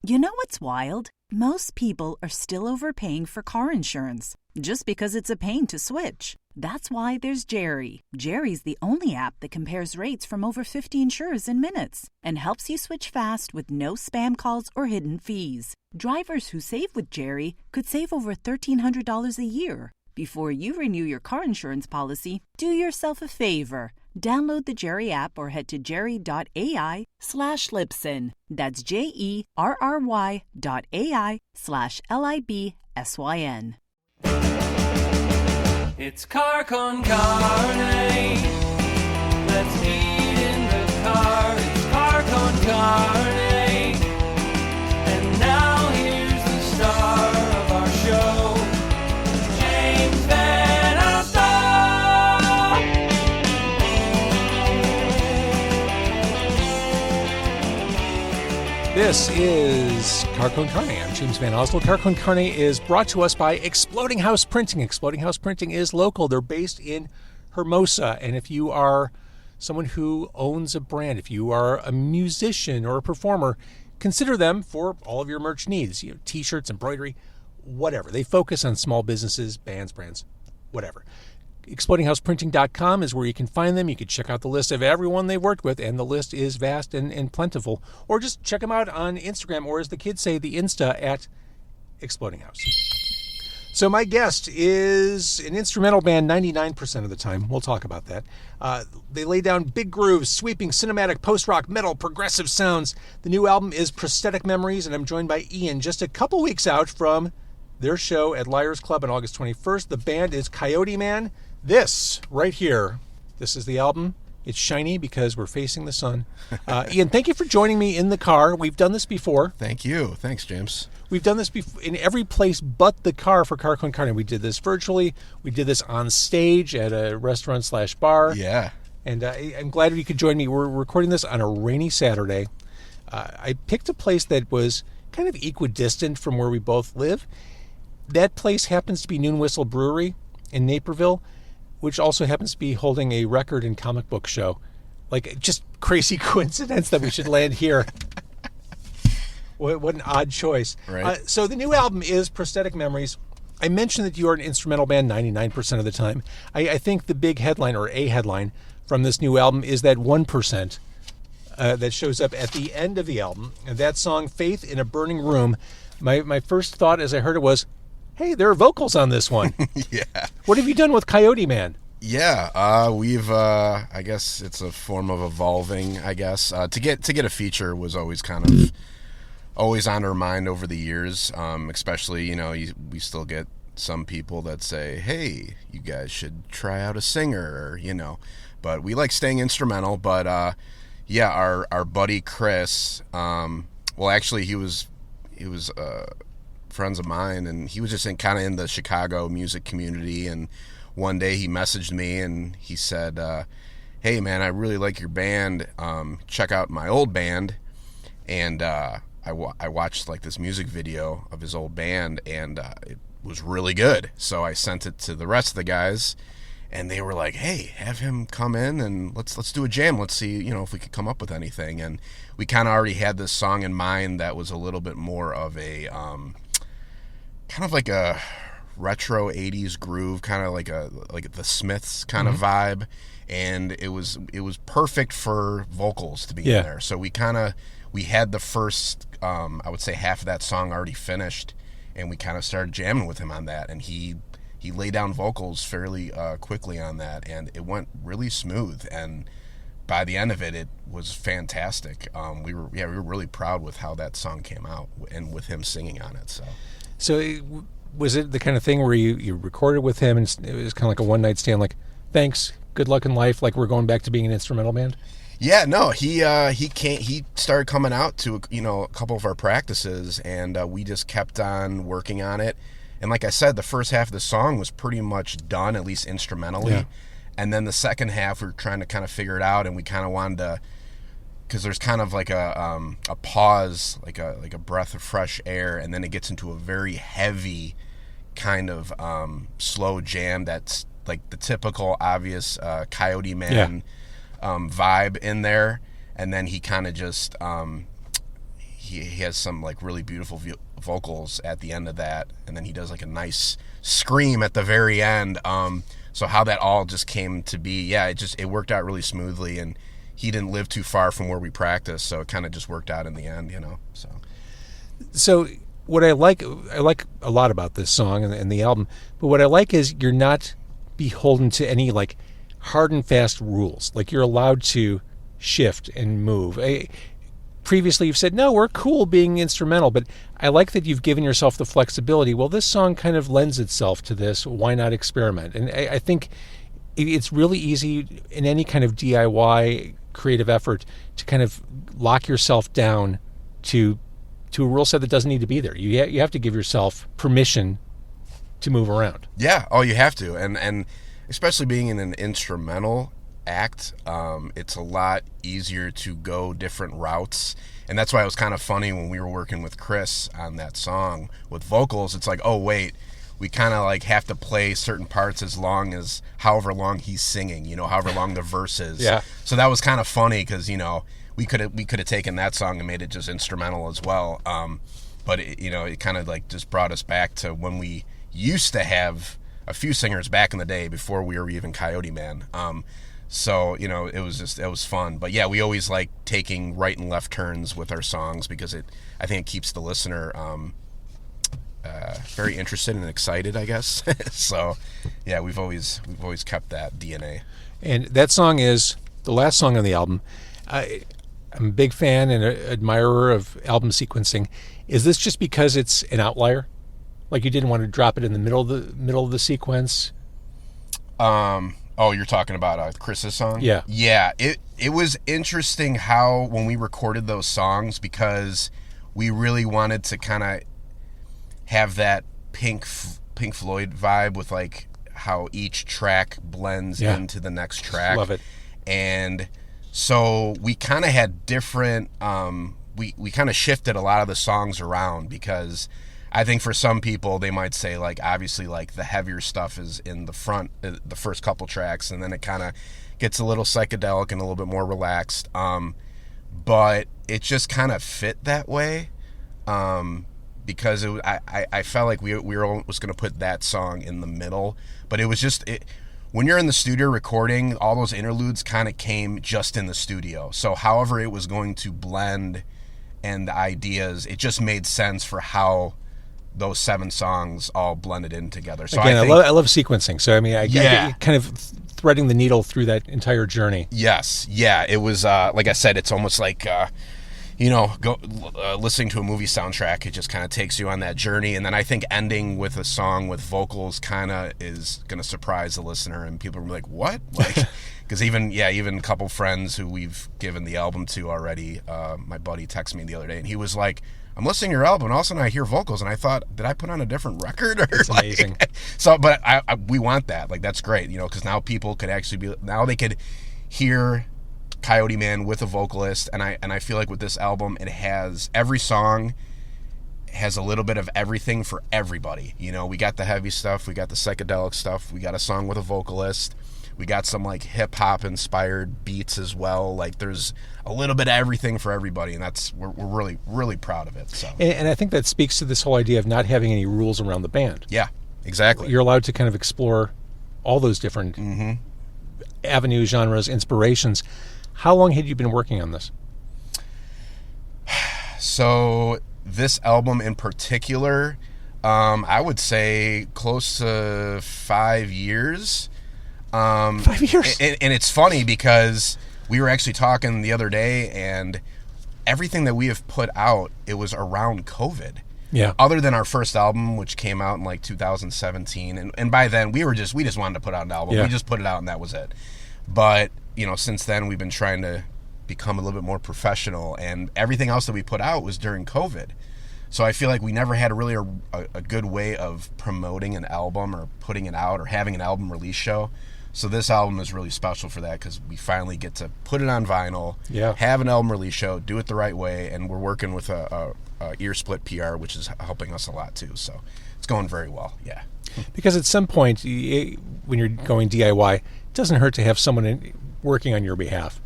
You know what's wild? Most people are still overpaying for car insurance just because it's a pain to switch. That's why there's Jerry. Jerry's the only app that compares rates from over 50 insurers in minutes and helps you switch fast with no spam calls or hidden fees. Drivers who save with Jerry could save over $1,300 a year. Before you renew your car insurance policy, do yourself a favor. Download the Jerry app or head to jerry.ai/Libsyn. That's JERRY.ai/LIBSYN. It's Car Con Carne. Let's eat in the car. It's Car Con Carne. And now here's the star of our show, James VanOsdol. This is Car Con Carne. I'm James VanOsdol. Car Con Carne is brought to us by Exploding House Printing. Exploding House Printing is local. They're based in Hermosa. And if you are someone who owns a brand, if you are a musician or a performer, consider them for all of your merch needs. You know, t-shirts, embroidery, whatever. They focus on small businesses, bands, brands, whatever. ExplodingHousePrinting.com is where you can find them. You can check out the list of everyone they've worked with, and the list is vast and plentiful. Or just check them out on Instagram, or as the kids say, the Insta at Exploding House. So my guest is an instrumental band 99% of the time. We'll talk about that. They lay down big grooves, sweeping cinematic post-rock, metal, progressive sounds. The new album is Prosthetic Memories, and I'm joined by Ian just a couple weeks out from their show at Liars Club on August 21st. The band is Coyote Man. This right here, this is the album. It's shiny because we're facing the sun. Ian, thank you for joining me in the car. We've done this before. Thank you. Thanks, James. We've done this in every place but the car for Car Con Carne. We did this virtually. We did this on stage at a restaurant/bar. Yeah. And I'm glad you could join me. We're recording this on a rainy Saturday. I picked a place that was kind of equidistant from where we both live. That place happens to be Noon Whistle Brewery in Naperville, which also happens to be holding a record and comic book show. Like, just crazy coincidence that we should land here. What an odd choice. Right. So the new album is Prosthetic Memories. I mentioned that you are an instrumental band 99% of the time. I think the big headline, or a headline, from this new album is that 1% that shows up at the end of the album. And that song, Faith in a Burning Room, my first thought as I heard it was, hey, there are vocals on this one. Yeah. What have you done with Coyote Man? Yeah, we've I guess it's a form of evolving, I guess. To get a feature was always kind of always on our mind over the years. Especially, you know, we still get some people that say, hey, you guys should try out a singer, you know. But we like staying instrumental, but yeah, our buddy Chris, well actually he was friends of mine, and he was just kind of in the Chicago music community, and one day he messaged me and he said, hey man, I really like your band, check out my old band. And I watched like this music video of his old band, and it was really good, so I sent it to the rest of the guys, and they were like, hey, have him come in and let's do a jam, let's see, you know, if we could come up with anything. And we kind of already had this song in mind that was a little bit more of a kind of like a retro 80s groove, kind of like the Smiths kind of vibe, and it was perfect for vocals to be in there. So we had the first I would say half of that song already finished, and we kind of started jamming with him on that, and he laid down vocals fairly quickly on that, and it went really smooth, and by the end of it, it was fantastic. We were really proud with how that song came out, and with him singing on it. So was it the kind of thing where you recorded with him and it was kind of like a one-night stand, like, thanks, good luck in life, like we're going back to being an instrumental band? Yeah, no, he started coming out to, you know, a couple of our practices, and we just kept on working on it. And like I said, the first half of the song was pretty much done, at least instrumentally. Yeah. And then the second half, we were trying to kind of figure it out, and we kind of wanted to, because there's kind of like a pause, like a breath of fresh air, and then it gets into a very heavy kind of slow jam that's like the typical obvious Coyote Man vibe in there. And then he kind of just he has some like really beautiful vocals at the end of that, and then he does like a nice scream at the very end. So how that all just came to be, yeah, it worked out really smoothly, and he didn't live too far from where we practiced, so it kind of just worked out in the end, you know. So what I like a lot about this song and the album, but what I like is you're not beholden to any like hard and fast rules. Like you're allowed to shift and move. Previously you've said, no, we're cool being instrumental, but I like that you've given yourself the flexibility. Well, this song kind of lends itself to this. Why not experiment? And I think it's really easy in any kind of DIY creative effort to kind of lock yourself down to a rule set that doesn't need to be there. You have to give yourself permission to move around. Yeah, you have to. And especially being in an instrumental act, it's a lot easier to go different routes. And that's why it was kind of funny when we were working with Chris on that song with vocals. It's like, oh, wait, we kind of like have to play certain parts as long as however long he's singing, you know, however long the verse is. Yeah. So that was kind of funny because, you know, we could have taken that song and made it just instrumental as well. But it kind of like just brought us back to when we used to have a few singers back in the day before we were even Coyote Man. So, you know, it was fun. But yeah, we always like taking right and left turns with our songs because I think it keeps the listener very interested and excited, I guess. So yeah, we've always kept that DNA. And that song is the last song on the album. I'm a big fan and admirer of album sequencing. Is this just because it's an outlier? Like you didn't want to drop it in the middle of the sequence? Oh, you're talking about Chris's song? Yeah. Yeah. It was interesting how when we recorded those songs, because we really wanted to kind of have that Pink Floyd vibe with like how each track blends into the next track. Love it. And so we kind of had different, we kind of shifted a lot of the songs around because I think for some people they might say like obviously like the heavier stuff is in the front, the first couple tracks, and then it kind of gets a little psychedelic and a little bit more relaxed. But it just kind of fit that way because I felt like we were almost going to put that song in the middle, but it was just when you're in the studio recording, all those interludes kind of came just in the studio. So however it was going to blend and the ideas, it just made sense for how those 7 songs all blended in together. So again, I love sequencing. So I mean, I get kind of threading the needle through that entire journey. Yes, yeah. It was like I said, it's almost like listening to a movie soundtrack. It just kind of takes you on that journey, and then I think ending with a song with vocals kind of is going to surprise the listener, and people will be like, "What?" Like, because even a couple friends who we've given the album to already, my buddy texted me the other day, and he was like, I'm listening to your album, and all of a sudden I hear vocals, and I thought, did I put on a different record? It's amazing. So, but we want that. Like, that's great, you know, because now people could actually now they could hear Coyote Man with a vocalist, and I feel like with this album, it has every song has a little bit of everything for everybody. You know, we got the heavy stuff, we got the psychedelic stuff, we got a song with a vocalist. We got some like hip hop inspired beats as well. Like there's a little bit of everything for everybody, and we're really, really proud of it. So, and I think that speaks to this whole idea of not having any rules around the band. Yeah, exactly. You're allowed to kind of explore all those different avenues, genres, inspirations. How long had you been working on this? So this album in particular, I would say close to 5 years. 5 years. And it's funny because we were actually talking the other day, and everything that we have put out, it was around COVID. Yeah. Other than our first album, which came out in like 2017, and by then we just wanted to put out an album. Yeah. We just put it out and that was it. But you know, since then we've been trying to become a little bit more professional, and everything else that we put out was during COVID. So I feel like we never had really a good way of promoting an album or putting it out or having an album release show. So this album is really special for that because we finally get to put it on vinyl, have an album release show, do it the right way, and we're working with a ear split PR, which is helping us a lot too. So it's going very well, yeah. Because at some point, when you're going DIY, it doesn't hurt to have someone working on your behalf.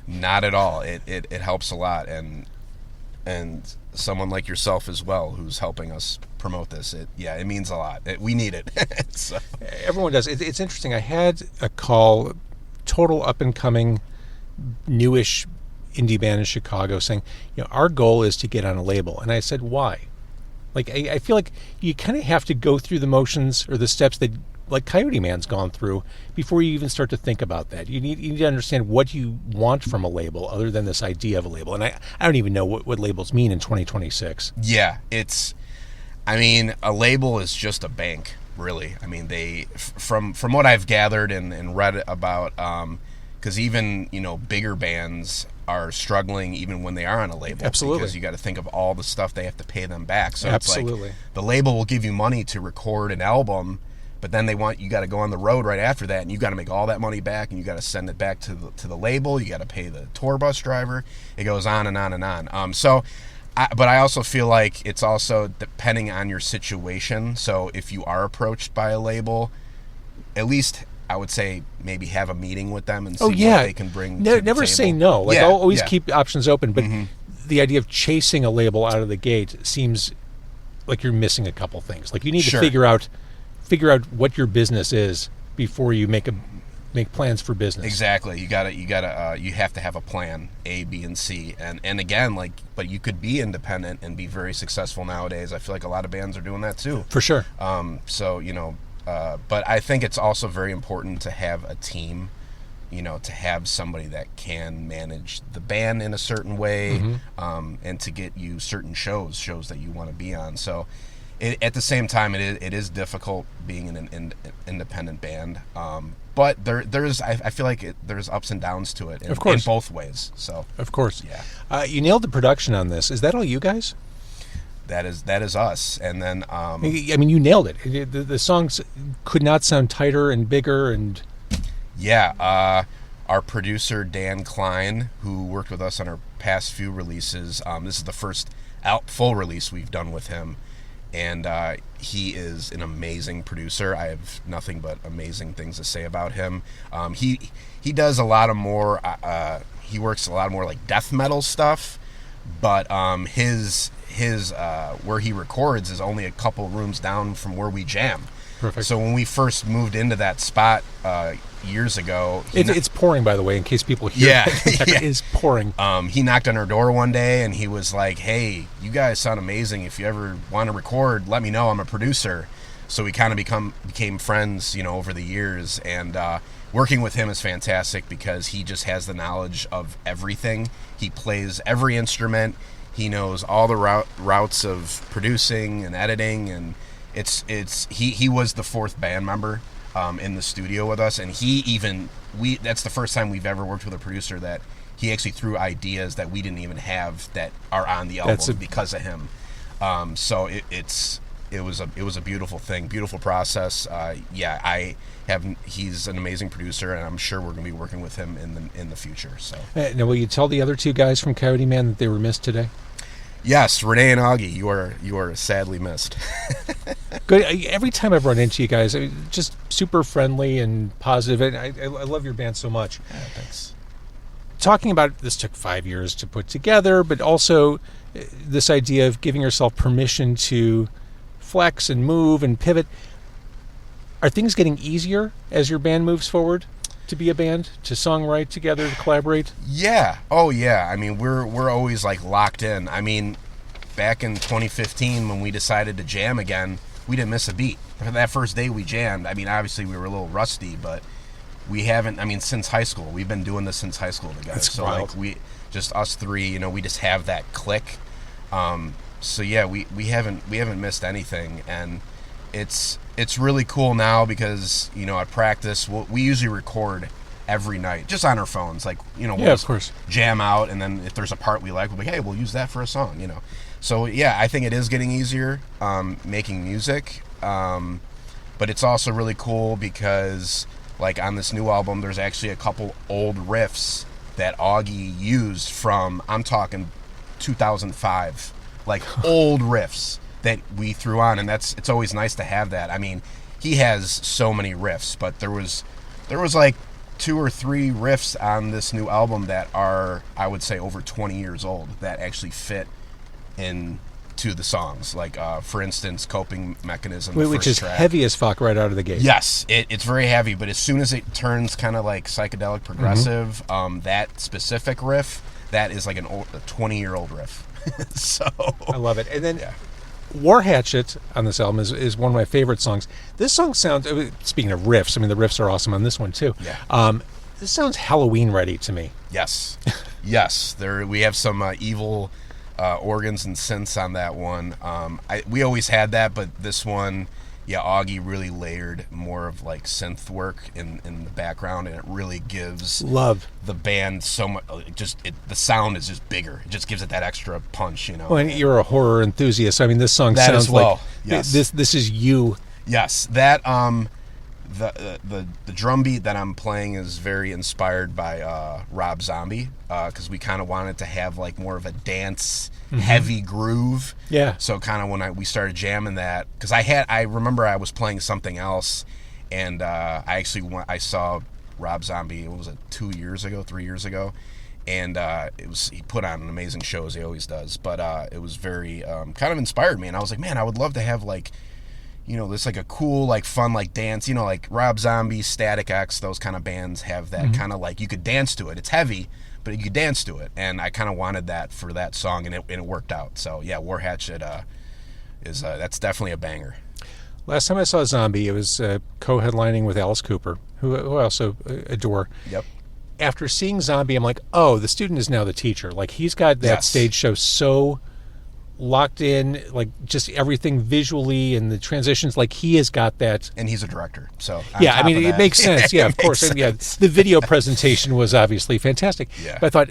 Not at all. It helps a lot, and and someone like yourself as well, who's helping us promote this. It means a lot. We need it. So. Everyone does. It's interesting. I had a call, total up and coming, newish indie band in Chicago, saying, our goal is to get on a label. And I said, why? Like, I feel like you kind of have to go through the motions or the steps that, like Coyote Man's gone through, before you even start to think about that. You need to understand what you want from a label, other than this idea of a label. And I don't even know what labels mean in 2026. Yeah, a label is just a bank, really. I mean, from what I've gathered and read about, because even bigger bands are struggling even when they are on a label. Absolutely. Because you got to think of all the stuff they have to pay them back. So Absolutely. It's like the label will give you money to record an album, but then you got to go on the road right after that, and you got to make all that money back, and you got to send it back to the label. You got to pay the tour bus driver. It goes on and on and on. But I also feel like it's also depending on your situation. So if you are approached by a label, at least I would say maybe have a meeting with them and see what they can bring. Never say no. Like, I'll always keep options open. But the idea of chasing a label out of the gate seems like you're missing a couple things. Like, you need to figure out what your business is before you make plans for business. Exactly. You have to have a plan, A, B, and C. And again, but you could be independent and be very successful nowadays. I feel like a lot of bands are doing that too. For sure. But I think it's also very important to have a team, to have somebody that can manage the band in a certain way, and to get you certain shows that you want to be on. So at the same time, it is difficult being an independent band. But I feel like there's ups and downs to it, in both ways. So of course, yeah. You nailed the production on this. Is that all you guys? That is us. And then you nailed it. The songs could not sound tighter and bigger. And our producer Dan Klein, who worked with us on our past few releases, this is the first full release we've done with him. And he is an amazing producer. I have nothing but amazing things to say about him. He does a lot of more. He works a lot more like death metal stuff, but his where he records is only a couple rooms down from where we jam. Perfect. So when we first moved into that spot years ago, it's pouring, by the way, in case people hear. Yeah, It is pouring. He knocked on our door one day and he was like, "Hey, you guys sound amazing. If you ever want to record, let me know. I'm a producer." So we kind of became friends, over the years. And working with him is fantastic because he just has the knowledge of everything. He plays every instrument. He knows all the routes of producing and editing, and he was the fourth band member in the studio with us, and that's the first time we've ever worked with a producer that he actually threw ideas that we didn't even have that are on the album because of him. So it was a beautiful thing, beautiful process. He's an amazing producer, and I'm sure we're going to be working with him in the future. So now, will you tell the other two guys from Coyote Man that they were missed today? Yes, Renee and Augie, you are sadly missed. Good. Every time I've run into you guys, just super friendly and positive, and I love your band so much. Yeah, thanks. Talking about this took 5 years to put together, but also this idea of giving yourself permission to flex and move and pivot. Are things getting easier as your band moves forward to be a band, to songwrite together, to collaborate? Yeah. Oh, yeah. I mean, we're always locked in. I mean, back in 2015 when we decided to jam again, we didn't miss a beat. That first day we jammed, I mean, obviously we were a little rusty, but we haven't, since high school. We've been doing this since high school together. That's wild. Just us three, we just have that click. So yeah, we haven't missed anything, and it's really cool now because at practice we usually record every night just on our phones, we'll of course jam out, and then if there's a part we like, we'll be, hey, we'll use that for a song. So yeah, I think it is getting easier making music, but it's also really cool because on this new album there's actually a couple old riffs that Augie used from, I'm talking 2005, old riffs that we threw on, and it's always nice to have that. I mean, he has so many riffs, but there was 2 or 3 riffs on this new album that are, I would say, over 20 years old that actually fit into the songs. Like, for instance, Coping Mechanism, the Which first is track. heavy as fuck right out of the gate. Yes, it's very heavy, but as soon as it turns kind of like psychedelic progressive, that specific riff, that is like a 20-year-old riff. So I love it. And then War Hatchet on this album is one of my favorite songs. This song sounds, speaking of riffs, I mean, the riffs are awesome on this one too. Yeah. This sounds Halloween ready to me. Yes. Yes. We have some evil organs and synths on that one. We always had that, but this one, Augie really layered more of like synth work in the background, and it really gives the band so much. The sound is just bigger. It just gives it that extra punch, you know. Well, and you're a horror enthusiast, so I mean, this song That sounds as well. like Yes. this is you. Yes, that the drum beat that I'm playing is very inspired by Rob Zombie, because we kind of wanted to have like more of a dance heavy groove. Yeah. So kind of when we started jamming that, because I remember I was playing something else, and I saw Rob Zombie. What was it, 3 years ago? And he put on an amazing show, as he always does. But it was very kind of inspired me, and I was like, man, I would love to have like, this like a cool, like fun, like dance, like Rob Zombie, Static X, those kind of bands have that kind of like, you could dance to it. It's heavy, but you could dance to it. And I kind of wanted that for that song, and it worked out. So yeah, War Hatchet that's definitely a banger. Last time I saw Zombie, it was co-headlining with Alice Cooper, who I also adore. Yep. After seeing Zombie, I'm like, oh, the student is now the teacher. Like, he's got that stage show so locked in, like just everything visually and the transitions, like he has got that. And he's a director, so yeah, I mean, it makes sense. Yeah, of course. And yeah, the video presentation was obviously fantastic. Yeah. But I thought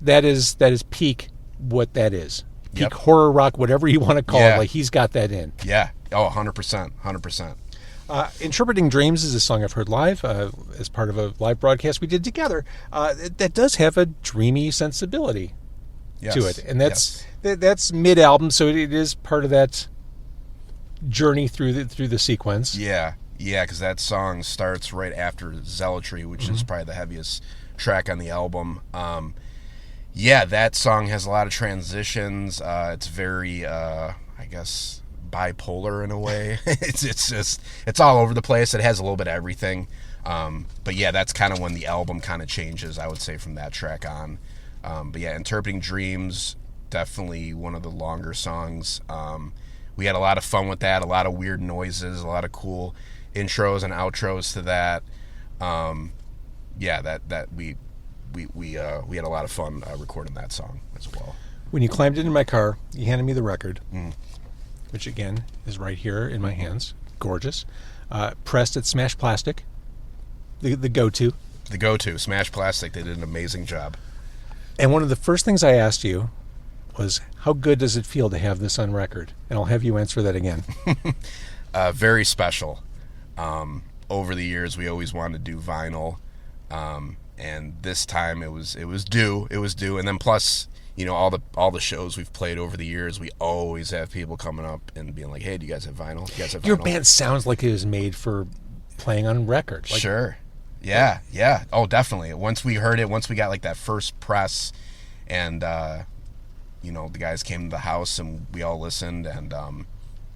that is peak what that is. Peak horror rock, whatever you want to call it. Like, he's got that in. Yeah. Oh, 100%. Interpreting Dreams is a song I've heard live as part of a live broadcast we did together. That does have a dreamy sensibility to it, and that's mid-album, so it is part of that journey through the sequence. Yeah, because that song starts right after Zealotry, which is probably the heaviest track on the album. That song has a lot of transitions. It's very, I guess, bipolar in a way. it's all over the place. It has a little bit of everything. But yeah, that's kind of when the album kind of changes, I would say, from that track on. But yeah, Interpreting Dreams, definitely one of the longer songs. We had a lot of fun with that, a lot of weird noises, a lot of cool intros and outros to that. We had a lot of fun recording that song as well. When you climbed into my car, you handed me the record, which again is right here in my hands. Gorgeous. Pressed at Smash Plastic, the go-to. The go-to, Smash Plastic. They did an amazing job. And one of the first things I asked you was, how good does it feel to have this on record? And I'll have you answer that again. Very special. Over the years, we always wanted to do vinyl, and this time it was due. And then plus, all the shows we've played over the years, we always have people coming up and being like, "Hey, do you guys have vinyl? Your band sounds like it was made for playing on record." Like, sure. Yeah. Oh, definitely. Once we heard it, once we got like that first press, and the guys came to the house and we all listened, and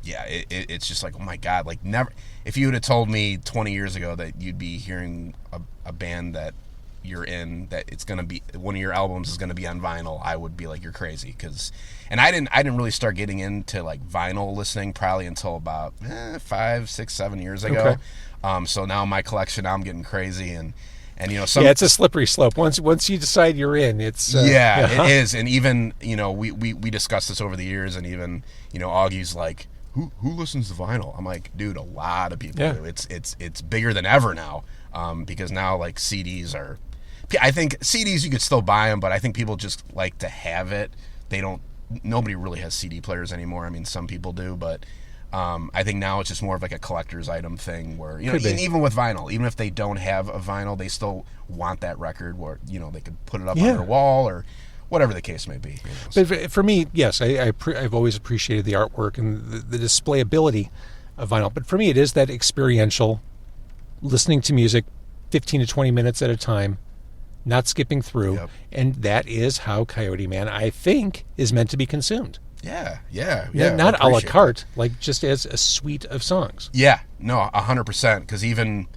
it's just like, oh my God, like never. If you would have told me 20 years ago that you'd be hearing a band that you're in, that it's gonna be one of your albums is gonna be on vinyl, I would be like, you're crazy. And I didn't really start getting into like vinyl listening probably until about 5, 6, 7 years ago. Okay. So now my collection, I'm getting crazy, and it's a slippery slope. Once you decide you're in, it's it is. And even we discussed this over the years, and even Augie's like, who listens to vinyl? I'm like, dude, a lot of people do. It's bigger than ever now, because now like CDs are. I think CDs you could still buy them, but I think people just like to have it. Nobody really has CD players anymore. I mean, some people do, but. I think now it's just more of like a collector's item thing where, even with vinyl, even if they don't have a vinyl, they still want that record where, they could put it up on their wall or whatever the case may be. But for me, yes, I've always appreciated the artwork and the displayability of vinyl. But for me, it is that experiential listening to music 15 to 20 minutes at a time, not skipping through. Yep. And that is how Coyote Man, I think, is meant to be consumed. Yeah, not a la carte, like just as a suite of songs. Yeah, no, 100%. Because even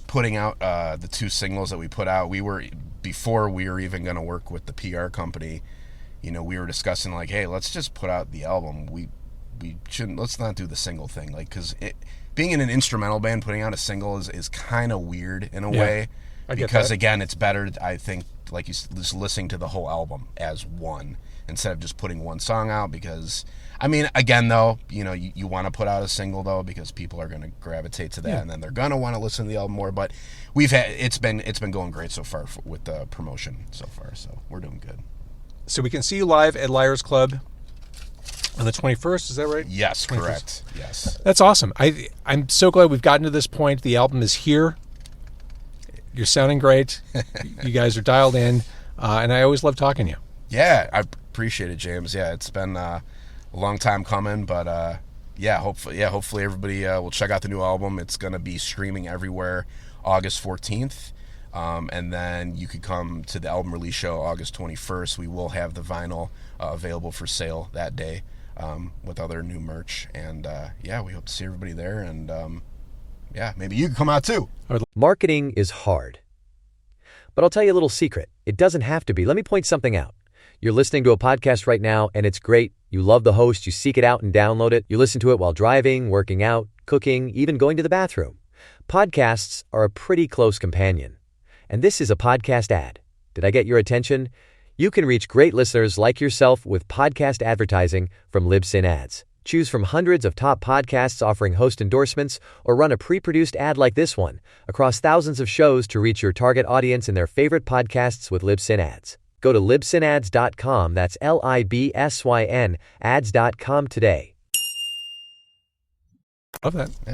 putting out the 2 singles that we put out, before we were even going to work with the PR company, we were discussing like, hey, let's just put out the album. We shouldn't, let's not do the single thing. Like, because being in an instrumental band, putting out a single is kind of weird in a way. Because again, it's better, I think, like you just listening to the whole album as one instead of just putting one song out. Because I mean, again though, you want to put out a single though because people are going to gravitate to that, and then they're going to want to listen to the album more. But it's been going great so far with the promotion so far, so we're doing good. So we can see you live at Liars Club on the 21st, is that right? Yes, 21st. correct. Yes. That's awesome. I'm so glad we've gotten to this point. The album is here. You're sounding great. You guys are dialed in, and I always love talking to you. Yeah, I appreciate it, James. Yeah, it's been a long time coming, but hopefully everybody will check out the new album. It's going to be streaming everywhere August 14th. And then you could come to the album release show August 21st. We will have the vinyl available for sale that day with other new merch. And we hope to see everybody there. And maybe you can come out too. Marketing is hard. But I'll tell you a little secret. It doesn't have to be. Let me point something out. You're listening to a podcast right now, and it's great. You love the host. You seek it out and download it. You listen to it while driving, working out, cooking, even going to the bathroom. Podcasts are a pretty close companion. And this is a podcast ad. Did I get your attention? You can reach great listeners like yourself with podcast advertising from Libsyn Ads. Choose from hundreds of top podcasts offering host endorsements, or run a pre-produced ad like this one across thousands of shows to reach your target audience in their favorite podcasts with Libsyn Ads. Go to libsynads.com, that's LIBSYN, ads.com today. Love that. Yeah.